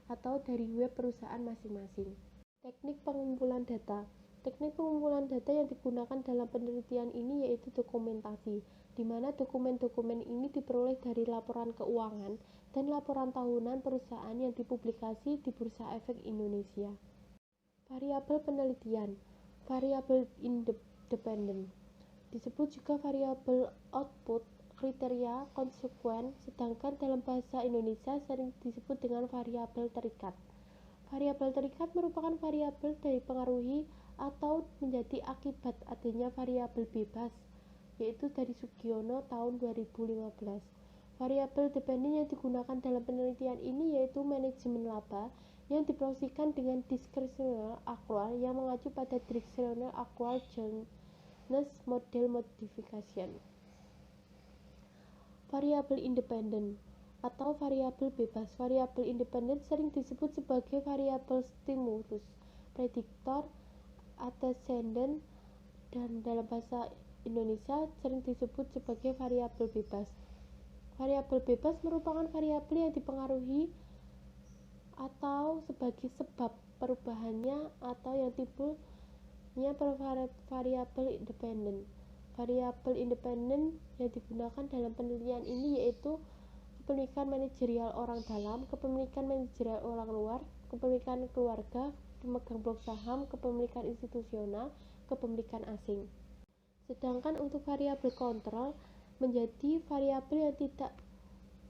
atau dari web perusahaan masing-masing. Teknik pengumpulan data. Teknik pengumpulan data yang digunakan dalam penelitian ini yaitu dokumentasi, di mana dokumen-dokumen ini diperoleh dari laporan keuangan dan laporan tahunan perusahaan yang dipublikasi di Bursa Efek Indonesia. Variabel penelitian. Variabel independen. Disebut juga variabel output, kriteria, konsekuen, sedangkan dalam bahasa Indonesia sering disebut dengan variabel terikat. Variabel terikat merupakan variabel yang dipengaruhi atau menjadi akibat adanya variabel bebas, yaitu dari Sugiono tahun 2015. Variabel dependen yang digunakan dalam penelitian ini yaitu manajemen laba yang dipromosikan dengan discretional accrual yang mengacu pada discretional accrual Jones model modification. Variabel independen atau variabel bebas. Variabel independen sering disebut sebagai variabel stimulus, prediktor, antecedent, dan dalam bahasa Indonesia sering disebut sebagai variabel bebas. Variabel bebas merupakan variabel yang dipengaruhi atau sebagai sebab perubahannya atau yang timbulnya variabel independen. Variabel independen yang digunakan dalam penelitian ini yaitu kepemilikan manajerial orang dalam, kepemilikan manajerial orang luar, kepemilikan keluarga, pemegang blok saham, kepemilikan institusional, kepemilikan asing. Sedangkan untuk variabel kontrol menjadi variabel yang tidak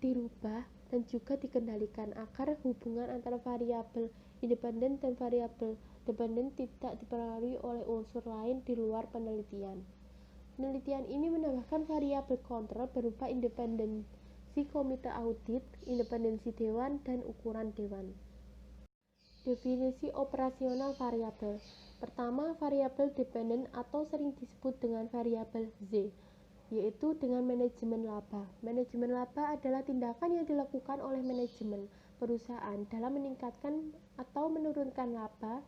dirubah dan juga dikendalikan agar hubungan antara variabel independen dan variabel dependen tidak dipengaruhi oleh unsur lain di luar penelitian. Penelitian ini menambahkan variabel kontrol berupa independensi komite audit, independensi dewan, dan ukuran dewan. Definisi operasional variabel. Pertama, variabel dependen atau sering disebut dengan variabel Z, yaitu dengan manajemen laba. Manajemen laba adalah tindakan yang dilakukan oleh manajemen perusahaan dalam meningkatkan atau menurunkan laba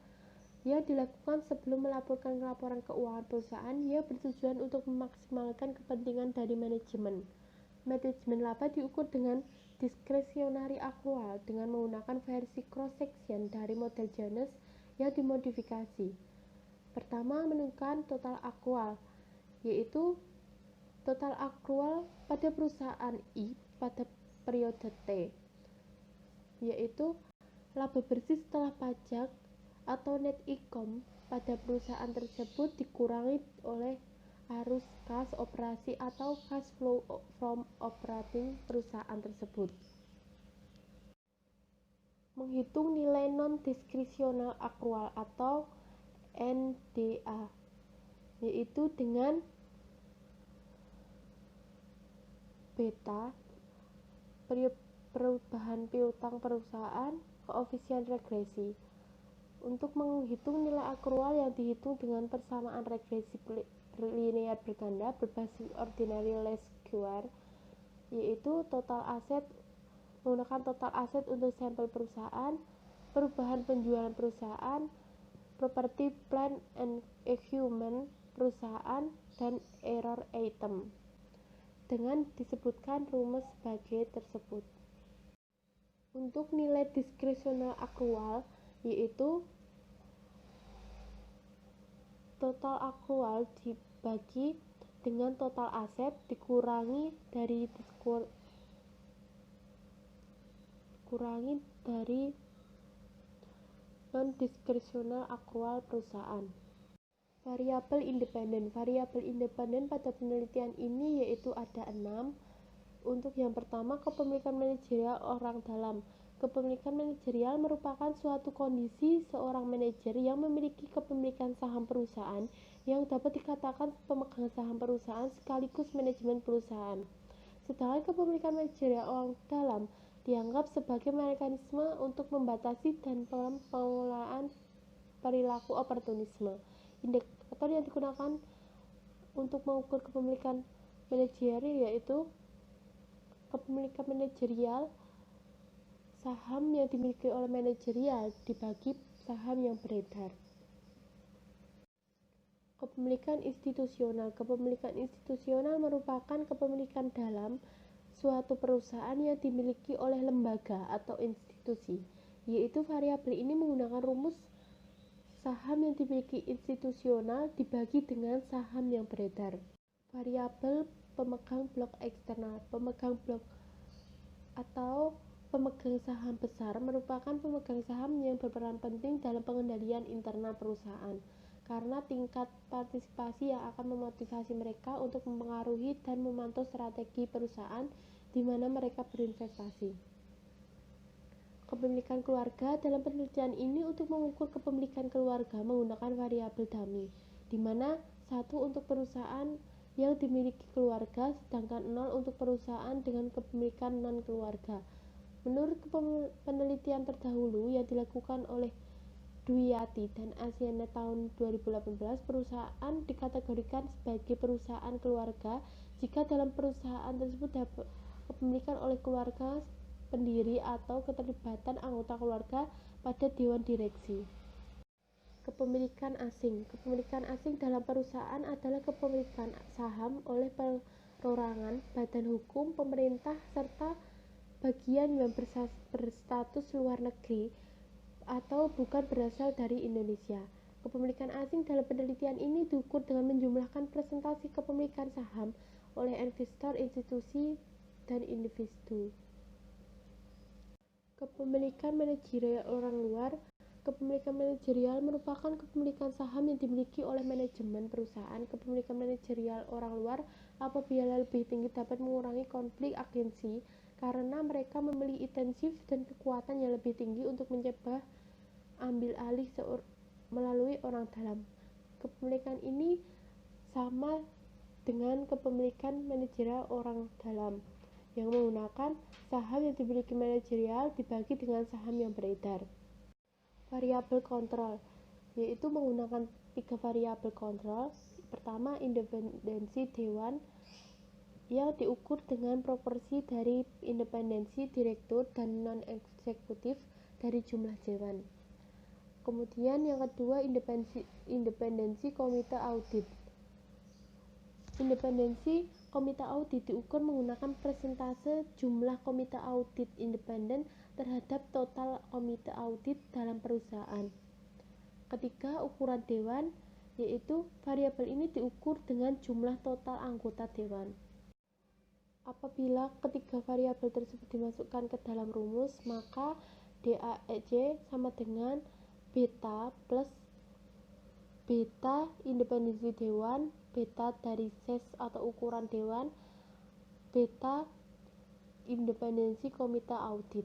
yang dilakukan sebelum melaporkan laporan keuangan perusahaan yang bertujuan untuk memaksimalkan kepentingan dari manajemen. Manajemen laba diukur dengan discretionary accrual dengan menggunakan versi cross-section dari model Jones yang dimodifikasi. Pertama, menentukan total accrual, yaitu total accrual pada perusahaan I pada periode T, yaitu laba bersih setelah pajak atau net income pada perusahaan tersebut dikurangi oleh arus kas operasi atau cash flow from operating perusahaan tersebut. Menghitung nilai non-discretional accrual atau NDA, yaitu dengan beta perubahan piutang perusahaan koefisien regresi. Untuk menghitung nilai akrual yang dihitung dengan persamaan regresi linear berganda berbasis ordinary least square, yaitu total aset menggunakan total aset untuk sampel perusahaan, perubahan penjualan perusahaan, property plant and equipment perusahaan, dan error item dengan disebutkan rumus sebagai tersebut. Untuk nilai discretional accrual yaitu total accrual dibagi dengan total aset dikurangi dari non-discretional accrual perusahaan. Variabel independen. Variabel independen pada penelitian ini yaitu ada 6. Untuk yang pertama, kepemilikan manajerial orang dalam. Kepemilikan manajerial merupakan suatu kondisi seorang manajer yang memiliki kepemilikan saham perusahaan yang dapat dikatakan pemegang saham perusahaan sekaligus manajemen perusahaan. Sedangkan kepemilikan manajerial orang dalam dianggap sebagai mekanisme untuk membatasi dan pengelolaan perilaku oportunisme. Indikator yang digunakan untuk mengukur kepemilikan manajerial yaitu kepemilikan manajerial saham yang dimiliki oleh manajerial dibagi saham yang beredar. Kepemilikan institusional. Kepemilikan institusional merupakan kepemilikan dalam suatu perusahaan yang dimiliki oleh lembaga atau institusi, yaitu variabel ini menggunakan rumus saham yang dimiliki institusional dibagi dengan saham yang beredar. Variabel pemegang blok eksternal. Pemegang blok atau pemegang saham besar merupakan pemegang saham yang berperan penting dalam pengendalian internal perusahaan karena tingkat partisipasi yang akan memotivasi mereka untuk mempengaruhi dan memantau strategi perusahaan di mana mereka berinvestasi. Kepemilikan keluarga. Dalam penelitian ini untuk mengukur kepemilikan keluarga menggunakan variabel dummy, di mana 1 untuk perusahaan yang dimiliki keluarga, sedangkan 0 untuk perusahaan dengan kepemilikan non-keluarga. Menurut penelitian terdahulu yang dilakukan oleh Dwiyati dan Asiana tahun 2018, perusahaan dikategorikan sebagai perusahaan keluarga jika dalam perusahaan tersebut dapat kepemilikan oleh keluarga pendiri atau keterlibatan anggota keluarga pada dewan direksi. Kepemilikan asing dalam perusahaan adalah kepemilikan saham oleh perorangan, badan hukum, pemerintah, serta bagian yang berstatus luar negeri atau bukan berasal dari Indonesia. Kepemilikan asing dalam penelitian ini diukur dengan menjumlahkan presentasi kepemilikan saham oleh investor, institusi, dan individu. Kepemilikan manajerial orang luar. Kepemilikan manajerial merupakan kepemilikan saham yang dimiliki oleh manajemen perusahaan. Kepemilikan manajerial orang luar apabila lebih tinggi dapat mengurangi konflik agensi karena mereka memiliki intensif dan kekuatan yang lebih tinggi untuk mencegah ambil alih melalui orang dalam. Kepemilikan ini sama dengan kepemilikan manajerial orang dalam yang menggunakan saham yang dimiliki manajerial dibagi dengan saham yang beredar. Variabel kontrol, yaitu menggunakan 3 variabel kontrol. Pertama, independensi dewan yang diukur dengan proporsi dari independensi direktur dan non-eksekutif dari jumlah dewan. Kemudian yang kedua, independensi komite audit. Independensi komite audit diukur menggunakan persentase jumlah komite audit independen terhadap total komite audit dalam perusahaan. Ketiga, ukuran dewan, yaitu variabel ini diukur dengan jumlah total anggota dewan. Apabila ketiga variabel tersebut dimasukkan ke dalam rumus, maka DAEC sama dengan beta plus beta independensi dewan, beta dari size atau ukuran dewan, beta independensi komite audit.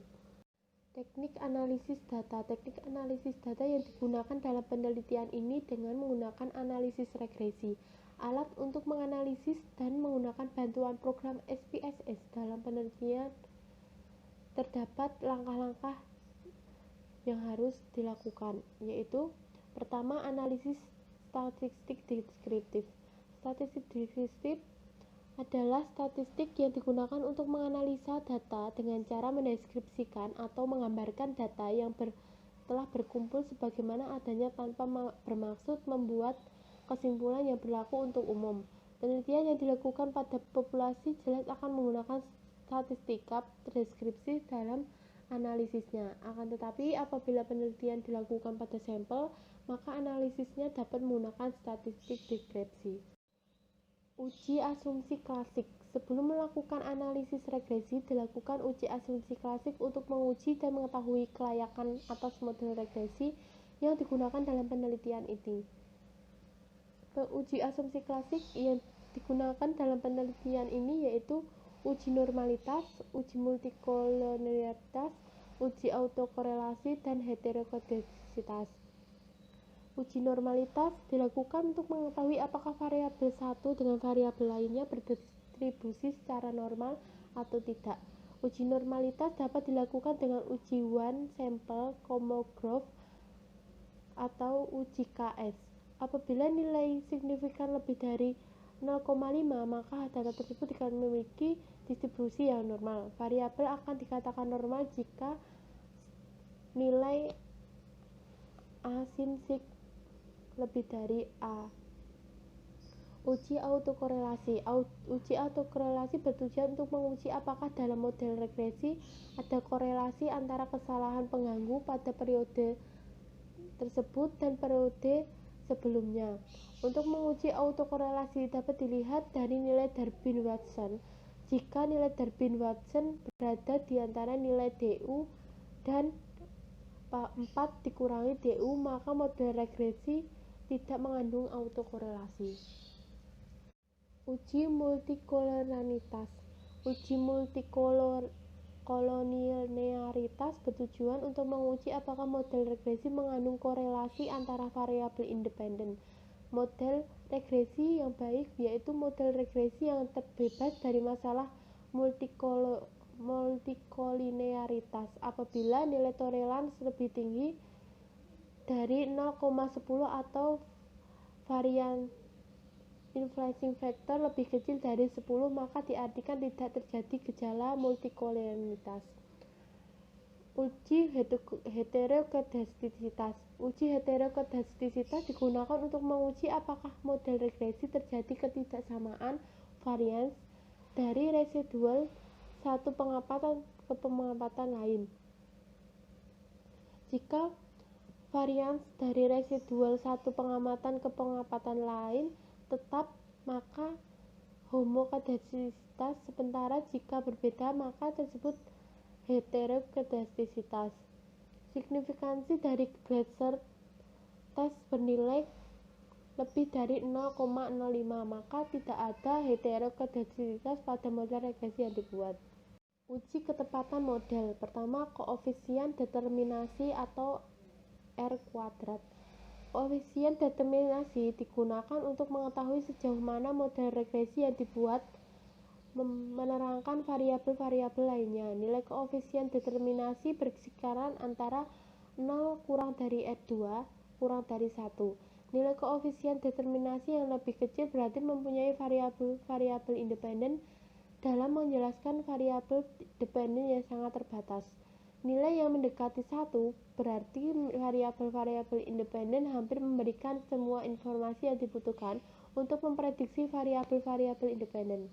Teknik analisis data. Teknik analisis data yang digunakan dalam penelitian ini dengan menggunakan analisis regresi. Alat untuk menganalisis dan menggunakan bantuan program SPSS dalam penelitian terdapat langkah-langkah yang harus dilakukan, yaitu pertama, analisis statistik deskriptif. Statistik deskriptif adalah statistik yang digunakan untuk menganalisa data dengan cara mendeskripsikan atau menggambarkan data yang telah berkumpul sebagaimana adanya tanpa bermaksud membuat kesimpulan yang berlaku untuk umum. Penelitian yang dilakukan pada populasi jelas akan menggunakan statistika deskripsi dalam analisisnya. Akan tetapi apabila penelitian dilakukan pada sampel, maka analisisnya dapat menggunakan statistik deskripsi. Uji asumsi klasik. Sebelum melakukan analisis regresi, dilakukan uji asumsi klasik untuk menguji dan mengetahui kelayakan atas model regresi yang digunakan dalam penelitian ini. Uji asumsi klasik yang digunakan dalam penelitian ini yaitu uji normalitas, uji multikolonialitas, uji autokorelasi, dan heterokodisitas. Uji normalitas dilakukan untuk mengetahui apakah variabel satu dengan variabel lainnya berdistribusi secara normal atau tidak. Uji normalitas dapat dilakukan dengan uji one sample Kolmogorov atau uji KS. Apabila nilai signifikan lebih dari 0,5, maka data tersebut akan memiliki distribusi yang normal. Variabel akan dikatakan normal jika nilai A sin sig lebih dari A. Uji autokorelasi. Uji autokorelasi bertujuan untuk menguji apakah dalam model regresi ada korelasi antara kesalahan pengganggu pada periode tersebut dan periode sebelumnya. Untuk menguji autokorelasi dapat dilihat dari nilai Durbin-Watson. Jika nilai Durbin-Watson berada di antara nilai DU dan 4 dikurangi DU, maka model regresi tidak mengandung autokorelasi. Uji multikolonialitas. Uji multikolonialitas bertujuan untuk menguji apakah model regresi mengandung korelasi antara variabel independen. Model Regresi yang baik yaitu model regresi yang terbebas dari masalah multikolinearitas. Apabila nilai toleransi lebih tinggi dari 0,10 atau varian influencing factor lebih kecil dari 10, maka diartikan tidak terjadi gejala multikolinearitas. Uji heterokedastisitas. Uji heterokedastisitas digunakan untuk menguji apakah model regresi terjadi ketidaksamaan varians dari residual satu pengamatan ke pengamatan lain. Jika varians dari residual satu pengamatan ke pengamatan lain tetap, maka homokedastisitas, sementara jika berbeda maka tersebut heterokedastisitas. Signifikansi dari Glasser test bernilai lebih dari 0,05, maka tidak ada heterokedastisitas pada model regresi yang dibuat. Uji ketepatan model. Pertama, koefisien determinasi atau R kuadrat. Koefisien determinasi digunakan untuk mengetahui sejauh mana model regresi yang dibuat menerangkan variabel-variabel lainnya. Nilai koefisien determinasi berkisar antara 0 kurang dari R2 kurang dari 1. Nilai koefisien determinasi yang lebih kecil berarti mempunyai variabel-variabel independen. Dalam menjelaskan variabel dependen yang sangat terbatas, nilai yang mendekati 1 berarti variabel-variabel independen hampir memberikan semua informasi yang dibutuhkan untuk memprediksi variabel-variabel independen.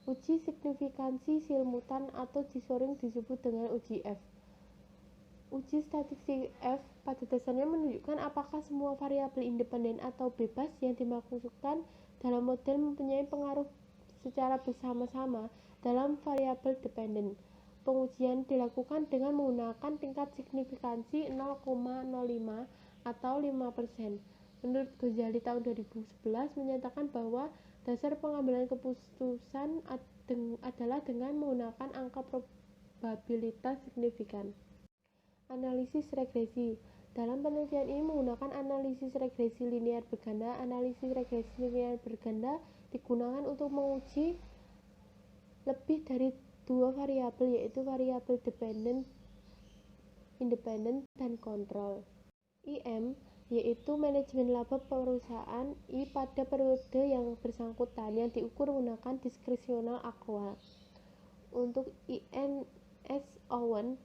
Uji signifikansi simultan atau sering disebut dengan uji F. Uji statistik F pada dasarnya menunjukkan apakah semua variabel independen atau bebas yang dimaksudkan dalam model mempunyai pengaruh secara bersama-sama dalam variabel dependen. Pengujian dilakukan dengan menggunakan tingkat signifikansi 0,05 atau 5%. Menurut Ghazali tahun 2011 menyatakan bahwa dasar pengambilan keputusan adalah dengan menggunakan angka probabilitas signifikan. Analisis regresi. Dalam penelitian ini menggunakan analisis regresi linear berganda. Analisis regresi linear berganda digunakan untuk menguji lebih dari dua variabel, yaitu variabel dependen, independen, dan kontrol. IM yaitu manajemen laba perusahaan. I pada periode yang bersangkutan yang diukur menggunakan diskresional akrual. Untuk INS01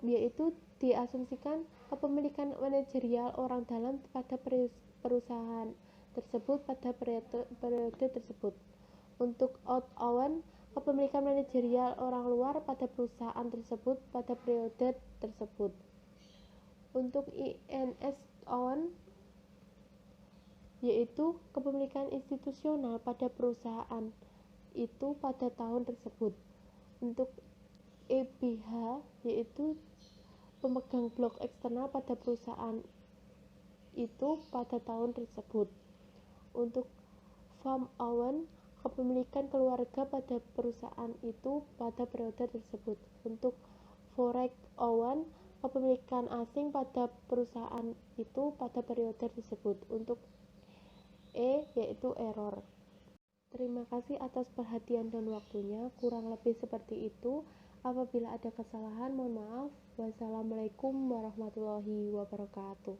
yaitu diasumsikan kepemilikan manajerial orang dalam pada perusahaan tersebut pada periode tersebut. Untuk OUT01 kepemilikan manajerial orang luar pada perusahaan tersebut pada periode tersebut. Untuk INS01 yaitu kepemilikan institusional pada perusahaan itu pada tahun tersebut. Untuk EBH yaitu pemegang blok eksternal pada perusahaan itu pada tahun tersebut. Untuk FAM01 kepemilikan keluarga pada perusahaan itu pada periode tersebut. Untuk FOREX01 kepemilikan asing pada perusahaan itu pada periode tersebut. Untuk E yaitu error. Terima kasih atas perhatian dan waktunya. Kurang lebih seperti itu. Apabila ada kesalahan, mohon maaf. Wassalamualaikum warahmatullahi wabarakatuh.